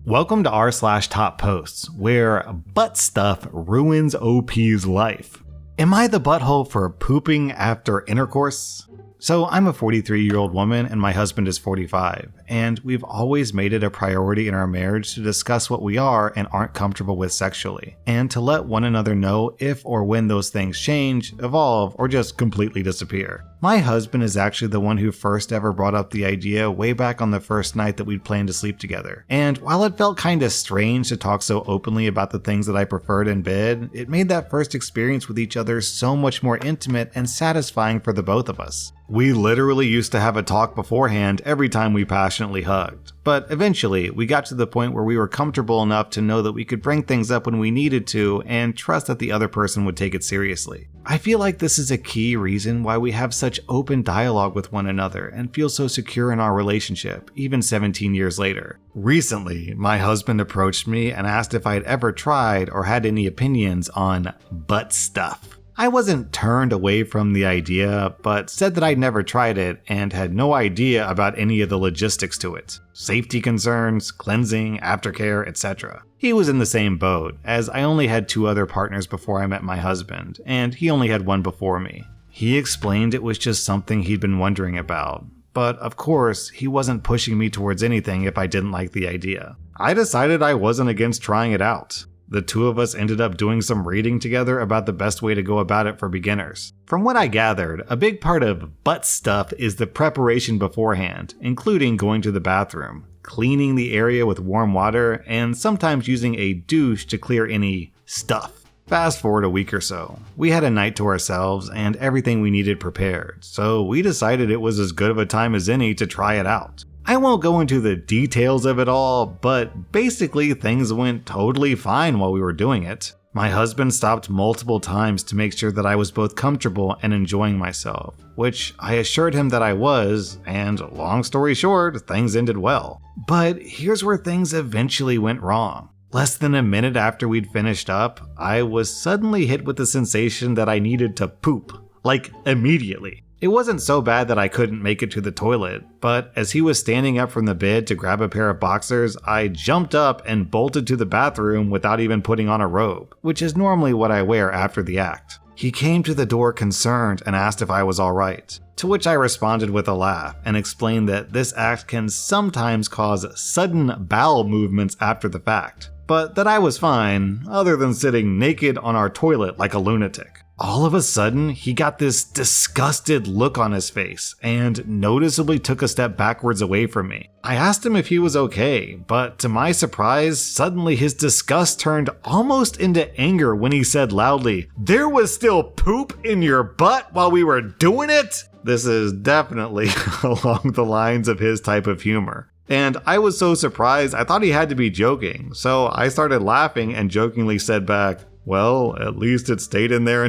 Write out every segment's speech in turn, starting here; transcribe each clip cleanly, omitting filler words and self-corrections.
Welcome to rSlash Topposts, where butt stuff ruins OP's life. Am I the butthole for pooping after intercourse? So I'm a 43-year-old woman and my husband is 45, and we've always made it a priority in our marriage to discuss what we are and aren't comfortable with sexually, and to let one another know if or when those things change, evolve, or just completely disappear. My husband is actually the one who first ever brought up the idea way back on the first night that we'd planned to sleep together. And while it felt kinda strange to talk so openly about the things that I preferred in bed, it made that first experience with each other so much more intimate and satisfying for the both of us. We literally used to have a talk beforehand every time we passionately hugged. But eventually, we got to the point where we were comfortable enough to know that we could bring things up when we needed to and trust that the other person would take it seriously. I feel like this is a key reason why we have such open dialogue with one another and feel so secure in our relationship, even 17 years later. Recently, my husband approached me and asked if I'd ever tried or had any opinions on butt stuff. I wasn't turned away from the idea, but said that I'd never tried it and had no idea about any of the logistics to it. Safety concerns, cleansing, aftercare, etc. He was in the same boat, as I only had 2 other partners before I met my husband, and he only had one before me. He explained it was just something he'd been wondering about, but of course, he wasn't pushing me towards anything if I didn't like the idea. I decided I wasn't against trying it out. The 2 of us ended up doing some reading together about the best way to go about it for beginners. From what I gathered, a big part of butt stuff is the preparation beforehand, including going to the bathroom, cleaning the area with warm water, and sometimes using a douche to clear any stuff. Fast forward a week or so. We had a night to ourselves and everything we needed prepared, so we decided it was as good of a time as any to try it out. I won't go into the details of it all, but basically things went totally fine while we were doing it. My husband stopped multiple times to make sure that I was both comfortable and enjoying myself, which I assured him that I was, and long story short, things ended well. But here's where things eventually went wrong. Less than a minute after we'd finished up, I was suddenly hit with the sensation that I needed to poop, like immediately. It wasn't so bad that I couldn't make it to the toilet, but as he was standing up from the bed to grab a pair of boxers, I jumped up and bolted to the bathroom without even putting on a robe, which is normally what I wear after the act. He came to the door concerned and asked if I was alright, to which I responded with a laugh and explained that this act can sometimes cause sudden bowel movements after the fact, but that I was fine, other than sitting naked on our toilet like a lunatic. All of a sudden, he got this disgusted look on his face and noticeably took a step backwards away from me. I asked him if he was okay, but to my surprise, suddenly his disgust turned almost into anger when he said loudly, "There was still poop in your butt while we were doing it?" This is definitely along the lines of his type of humor. And I was so surprised, I thought he had to be joking, so I started laughing and jokingly said back, "Well, at least it stayed in there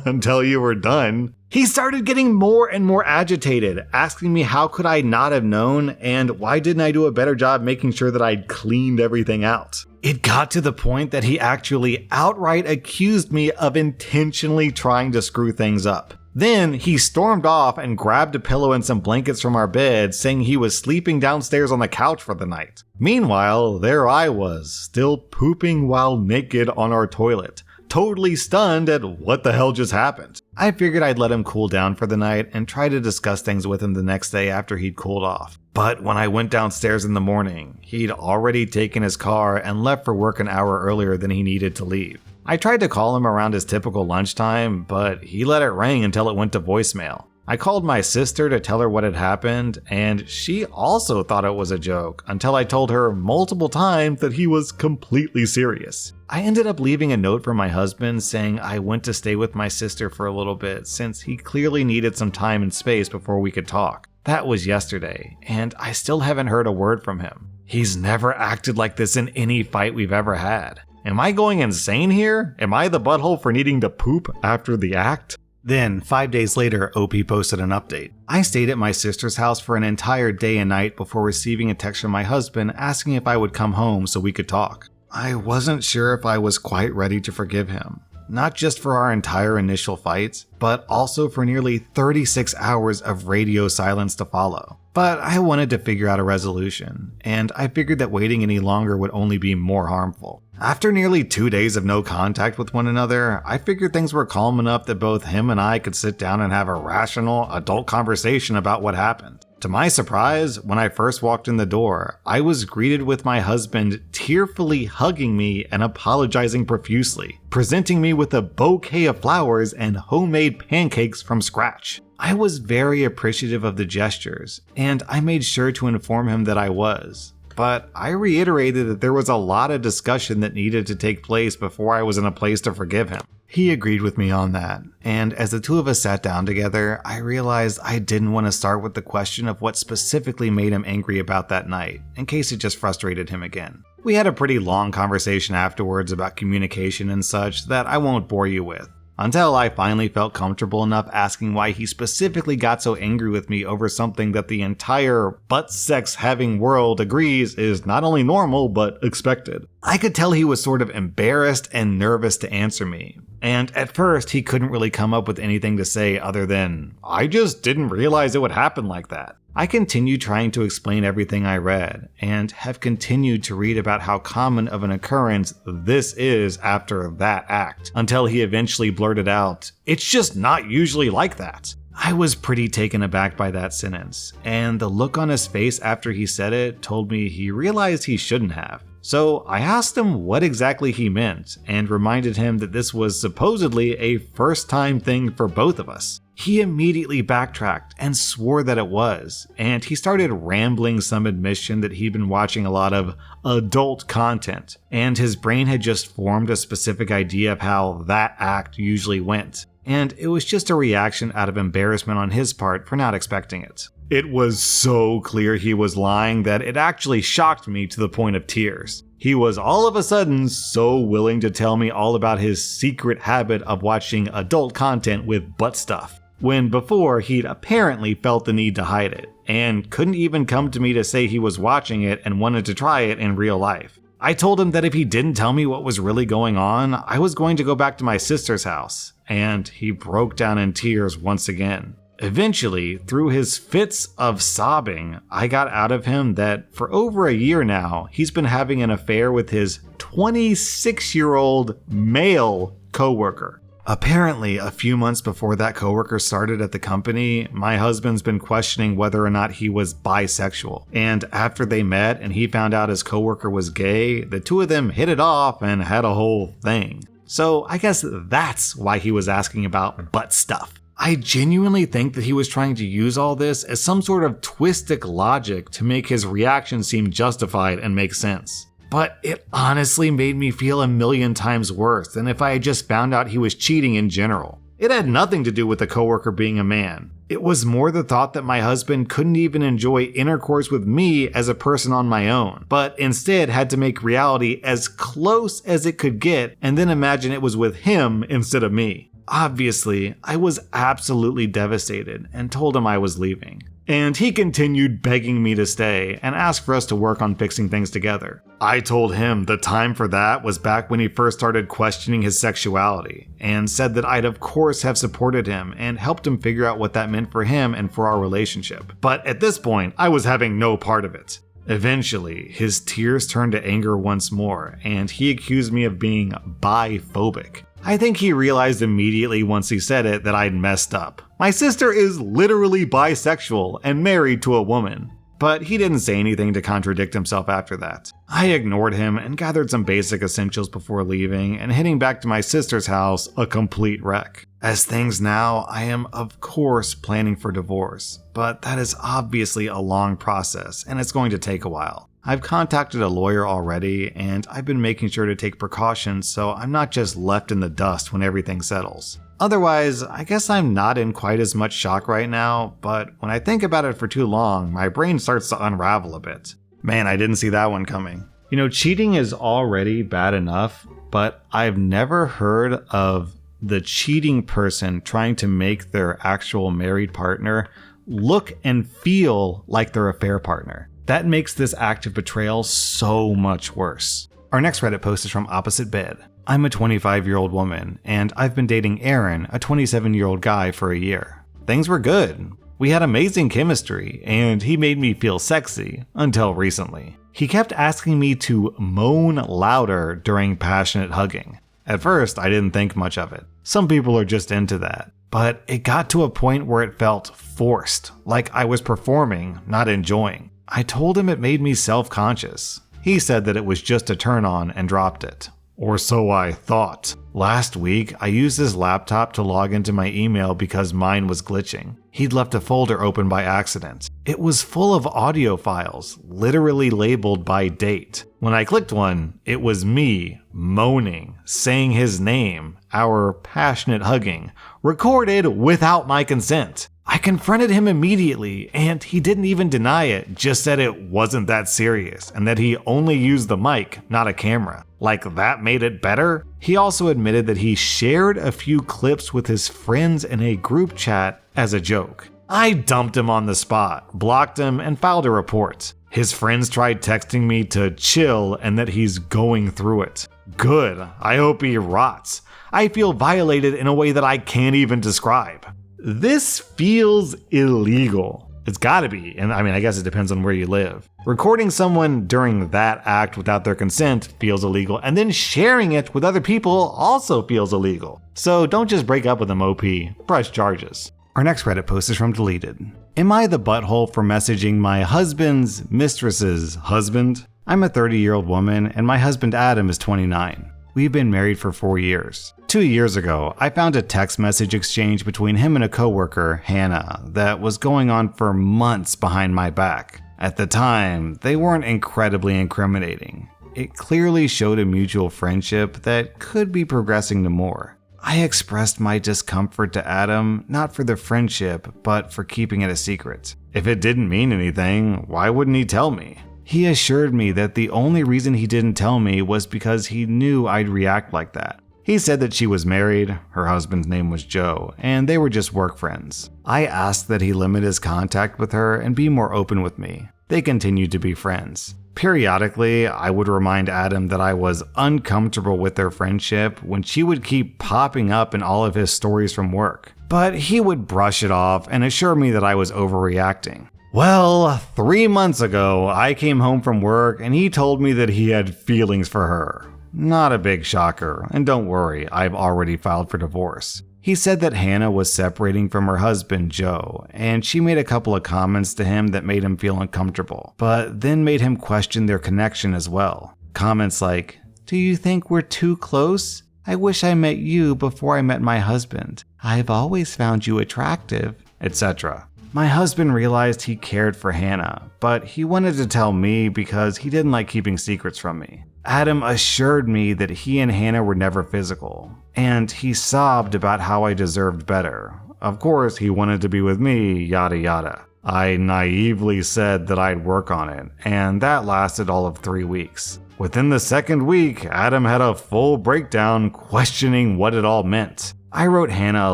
until you were done." He started getting more and more agitated, asking me how could I not have known and why didn't I do a better job making sure that I'd cleaned everything out. It got to the point that he actually outright accused me of intentionally trying to screw things up. Then he stormed off and grabbed a pillow and some blankets from our bed, saying he was sleeping downstairs on the couch for the night. Meanwhile, there I was, still pooping while naked on our toilet, totally stunned at what the hell just happened. I figured I'd let him cool down for the night and try to discuss things with him the next day after he'd cooled off. But when I went downstairs in the morning, he'd already taken his car and left for work an hour earlier than he needed to leave. I tried to call him around his typical lunchtime, but he let it ring until it went to voicemail. I called my sister to tell her what had happened, and she also thought it was a joke until I told her multiple times that he was completely serious. I ended up leaving a note for my husband saying I went to stay with my sister for a little bit since he clearly needed some time and space before we could talk. That was yesterday, and I still haven't heard a word from him. He's never acted like this in any fight we've ever had. Am I going insane here? Am I the butthole for needing to poop after the act? Then, 5 days later, OP posted an update. I stayed at my sister's house for an entire day and night before receiving a text from my husband asking if I would come home so we could talk. I wasn't sure if I was quite ready to forgive him. Not just for our entire initial fights, but also for nearly 36 hours of radio silence to follow. But I wanted to figure out a resolution, and I figured that waiting any longer would only be more harmful. After nearly 2 days of no contact with one another, I figured things were calm enough that both him and I could sit down and have a rational, adult conversation about what happened. To my surprise, when I first walked in the door, I was greeted with my husband tearfully hugging me and apologizing profusely, presenting me with a bouquet of flowers and homemade pancakes from scratch. I was very appreciative of the gestures, and I made sure to inform him that I was. But I reiterated that there was a lot of discussion that needed to take place before I was in a place to forgive him. He agreed with me on that, and as the two of us sat down together, I realized I didn't want to start with the question of what specifically made him angry about that night, in case it just frustrated him again. We had a pretty long conversation afterwards about communication and such that I won't bore you with. Until I finally felt comfortable enough asking why he specifically got so angry with me over something that the entire butt-sex-having world agrees is not only normal, but expected. I could tell he was sort of embarrassed and nervous to answer me, and at first he couldn't really come up with anything to say other than, "I just didn't realize it would happen like that." I continued trying to explain everything I read, and have continued to read about how common of an occurrence this is after that act, until he eventually blurted out, "It's just not usually like that." I was pretty taken aback by that sentence, and the look on his face after he said it told me he realized he shouldn't have. So I asked him what exactly he meant, and reminded him that this was supposedly a first-time thing for both of us. He immediately backtracked and swore that it was, and he started rambling some admission that he'd been watching a lot of adult content, and his brain had just formed a specific idea of how that act usually went, and it was just a reaction out of embarrassment on his part for not expecting it. It was so clear he was lying that it actually shocked me to the point of tears. He was all of a sudden so willing to tell me all about his secret habit of watching adult content with butt stuff, when before he'd apparently felt the need to hide it, and couldn't even come to me to say he was watching it and wanted to try it in real life. I told him that if he didn't tell me what was really going on, I was going to go back to my sister's house, and he broke down in tears once again. Eventually, through his fits of sobbing, I got out of him that for over a year now, he's been having an affair with his 26-year-old male coworker. Apparently, a few months before that coworker started at the company, my husband's been questioning whether or not he was bisexual. And after they met and he found out his coworker was gay, the two of them hit it off and had a whole thing. So I guess that's why he was asking about butt stuff. I genuinely think that he was trying to use all this as some sort of twistic logic to make his reaction seem justified and make sense. But it honestly made me feel a million times worse than if I had just found out he was cheating in general. It had nothing to do with the coworker being a man. It was more the thought that my husband couldn't even enjoy intercourse with me as a person on my own, but instead had to make reality as close as it could get and then imagine it was with him instead of me. Obviously, I was absolutely devastated and told him I was leaving. And he continued begging me to stay and asked for us to work on fixing things together. I told him the time for that was back when he first started questioning his sexuality, and said that I'd of course have supported him and helped him figure out what that meant for him and for our relationship. But at this point, I was having no part of it. Eventually, his tears turned to anger once more, and he accused me of being biphobic. I think he realized immediately once he said it that I'd messed up. My sister is literally bisexual and married to a woman. But he didn't say anything to contradict himself after that. I ignored him and gathered some basic essentials before leaving and heading back to my sister's house a complete wreck. As things now, I am of course planning for divorce, but that is obviously a long process and it's going to take a while. I've contacted a lawyer already, and I've been making sure to take precautions so I'm not just left in the dust when everything settles. Otherwise, I guess I'm not in quite as much shock right now, but when I think about it for too long, my brain starts to unravel a bit. Man, I didn't see that one coming. You know, cheating is already bad enough, but I've never heard of the cheating person trying to make their actual married partner look and feel like they're a fair partner. That makes this act of betrayal so much worse. Our next Reddit post is from Opposite Bed. I'm a 25-year-old woman, and I've been dating Aaron, a 27-year-old guy, for a year. Things were good. We had amazing chemistry, and he made me feel sexy, until recently. He kept asking me to moan louder during passionate hugging. At first, I didn't think much of it. Some people are just into that. But it got to a point where it felt forced, like I was performing, not enjoying. I told him it made me self-conscious. He said that it was just a turn-on and dropped it. Or so I thought. Last week, I used his laptop to log into my email because mine was glitching. He'd left a folder open by accident. It was full of audio files, literally labeled by date. When I clicked one, it was me moaning, saying his name, our passionate hugging, recorded without my consent. I confronted him immediately, and he didn't even deny it, just said it wasn't that serious, and that he only used the mic, not a camera. Like that made it better? He also admitted that he shared a few clips with his friends in a group chat as a joke. I dumped him on the spot, blocked him, and filed a report. His friends tried texting me to chill and that he's going through it. Good, I hope he rots. I feel violated in a way that I can't even describe. This feels illegal. It's gotta be, and I guess it depends on where you live. Recording someone during that act without their consent feels illegal, and then sharing it with other people also feels illegal. So don't just break up with them, OP. Press charges. Our next Reddit post is from Deleted. Am I the butthole for messaging my husband's mistress's husband? I'm a 30-year-old woman, and my husband Adam is 29. We've been married for 4 years. 2 years ago, I found a text message exchange between him and a coworker, Hannah, that was going on for months behind my back. At the time, they weren't incredibly incriminating. It clearly showed a mutual friendship that could be progressing to more. I expressed my discomfort to Adam, not for the friendship, but for keeping it a secret. If it didn't mean anything, why wouldn't he tell me? He assured me that the only reason he didn't tell me was because he knew I'd react like that. He said that she was married, her husband's name was Joe, and they were just work friends. I asked that he limit his contact with her and be more open with me. They continued to be friends. Periodically, I would remind Adam that I was uncomfortable with their friendship when she would keep popping up in all of his stories from work. But he would brush it off and assure me that I was overreacting. Well, 3 months ago, I came home from work and he told me that he had feelings for her. Not a big shocker, and don't worry, I've already filed for divorce. He said that Hannah was separating from her husband, Joe, and she made a couple of comments to him that made him feel uncomfortable, but then made him question their connection as well. Comments like, "Do you think we're too close? I wish I met you before I met my husband. I've always found you attractive," etc. My husband realized he cared for Hannah, but he wanted to tell me because he didn't like keeping secrets from me. Adam assured me that he and Hannah were never physical, and he sobbed about how I deserved better. Of course, he wanted to be with me, yada yada. I naively said that I'd work on it, and that lasted all of 3 weeks. Within the second week, Adam had a full breakdown questioning what it all meant. I wrote Hannah a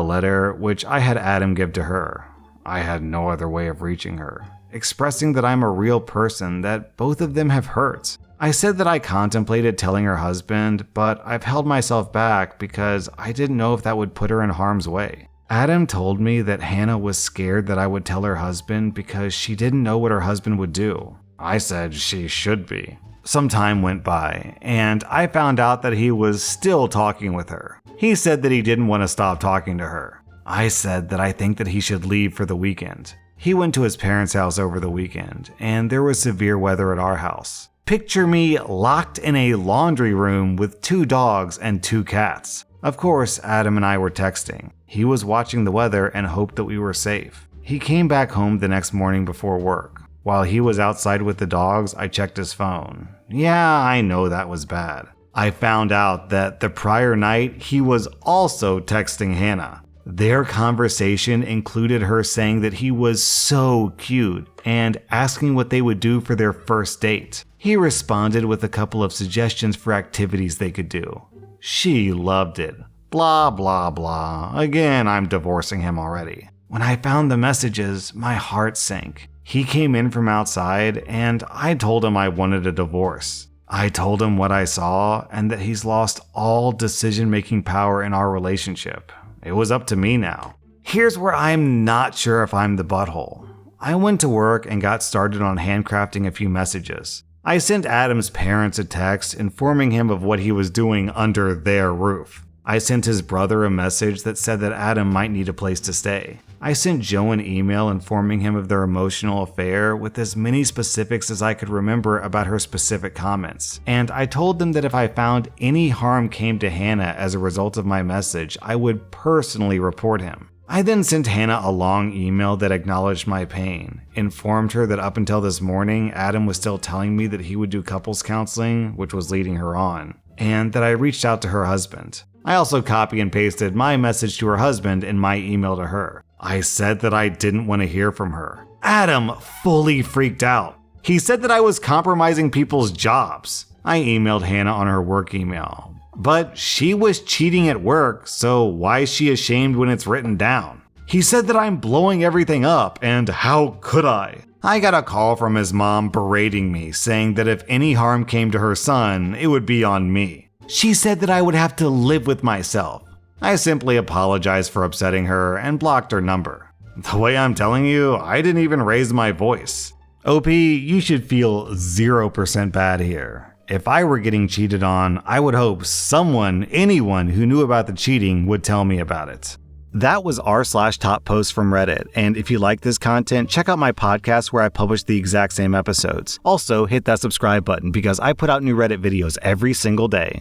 letter, which I had Adam give to her. I had no other way of reaching her, expressing that I'm a real person that both of them have hurt. I said that I contemplated telling her husband, but I've held myself back because I didn't know if that would put her in harm's way. Adam told me that Hannah was scared that I would tell her husband because she didn't know what her husband would do. I said she should be. Some time went by, and I found out that he was still talking with her. He said that he didn't want to stop talking to her. I said that I think that he should leave for the weekend. He went to his parents' house over the weekend, and there was severe weather at our house. Picture me locked in a laundry room with 2 dogs and 2 cats. Of course, Adam and I were texting. He was watching the weather and hoped that we were safe. He came back home the next morning before work. While he was outside with the dogs, I checked his phone. Yeah, I know that was bad. I found out that the prior night, he was also texting Hannah. Their conversation included her saying that he was so cute and asking what they would do for their first date. He responded with a couple of suggestions for activities they could do. She loved it. Blah, blah, blah. Again, I'm divorcing him already. When I found the messages, my heart sank. He came in from outside and I told him I wanted a divorce. I told him what I saw and that he's lost all decision-making power in our relationship. It was up to me now. Here's where I'm not sure if I'm the butthole. I went to work and got started on handcrafting a few messages. I sent Adam's parents a text informing him of what he was doing under their roof. I sent his brother a message that said that Adam might need a place to stay. I sent Joe an email informing him of their emotional affair with as many specifics as I could remember about her specific comments. And I told them that if I found any harm came to Hannah as a result of my message, I would personally report him. I then sent Hannah a long email that acknowledged my pain, informed her that up until this morning, Adam was still telling me that he would do couples counseling, which was leading her on, and that I reached out to her husband. I also copy and pasted my message to her husband in my email to her. I said that I didn't want to hear from her. Adam fully freaked out. He said that I was compromising people's jobs. I emailed Hannah on her work email. But she was cheating at work, so why is she ashamed when it's written down? He said that I'm blowing everything up, and how could I? I got a call from his mom berating me, saying that if any harm came to her son, it would be on me. She said that I would have to live with myself. I simply apologized for upsetting her and blocked her number. The way I'm telling you, I didn't even raise my voice. OP, you should feel 0% bad here. If I were getting cheated on, I would hope anyone who knew about the cheating would tell me about it. That was r/Topposts from Reddit, and if you like this content, check out my podcast where I publish the exact same episodes. Also, hit that subscribe button because I put out new Reddit videos every single day.